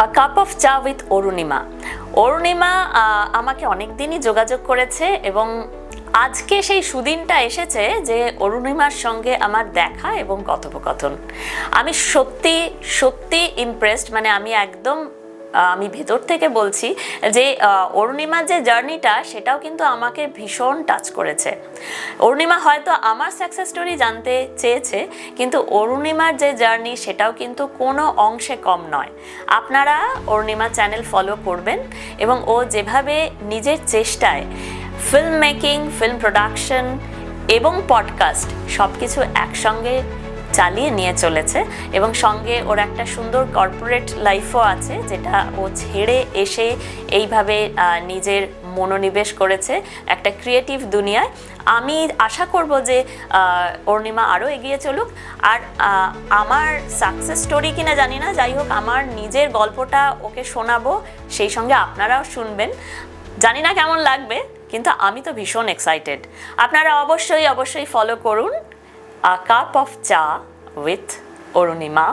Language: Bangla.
আ কাপ অফ চা উইথ অরুণিমা। অরুণিমা আমাকে অনেক দিনই যোগাযোগ করেছে এবং আজকে সেই সুদিনটা এসেছে যে অরুণিমার সঙ্গে আমার দেখা এবং কথোপকথন। আমি সত্যি সত্যি ইমপ্রেসড, মানে আমি একদম আমি ভেতর থেকে বলছি যে অরুণিমার যে জার্নিটা সেটাও কিন্তু আমাকে ভীষণ টাচ করেছে। অরুণিমা হয়তো আমার সাকসেস স্টোরি জানতে চেয়েছে, কিন্তু অরুণিমার যে জার্নি সেটাও কিন্তু কোনো অংশে কম নয়। আপনারা অরুণিমা চ্যানেল ফলো করবেন এবং ও যেভাবে নিজের চেষ্টায় ফিল্ম মেকিং, ফিল্ম প্রোডাকশন এবং পডকাস্ট সব কিছু একসঙ্গে চালিয়ে নিয়ে চলেছে এবং সঙ্গে ওর একটা সুন্দর কর্পোরেট লাইফও আছে, যেটা ও ছেড়ে এসে এইভাবে নিজের মনোনিবেশ করেছে একটা ক্রিয়েটিভ দুনিয়ায়। আমি আশা করব যে অরুণিমা আরও এগিয়ে চলুক। আর আমার সাকসেস স্টোরি কিনা জানি না, যাই হোক আমার নিজের গল্পটা ওকে শোনাবো, সেই সঙ্গে আপনারাও শুনবেন। জানি না কেমন লাগবে, কিন্তু আমি তো ভীষণ এক্সাইটেড। আপনারা অবশ্যই অবশ্যই ফলো করুন আ কাপ অফ চা উইথ অরুণিমা।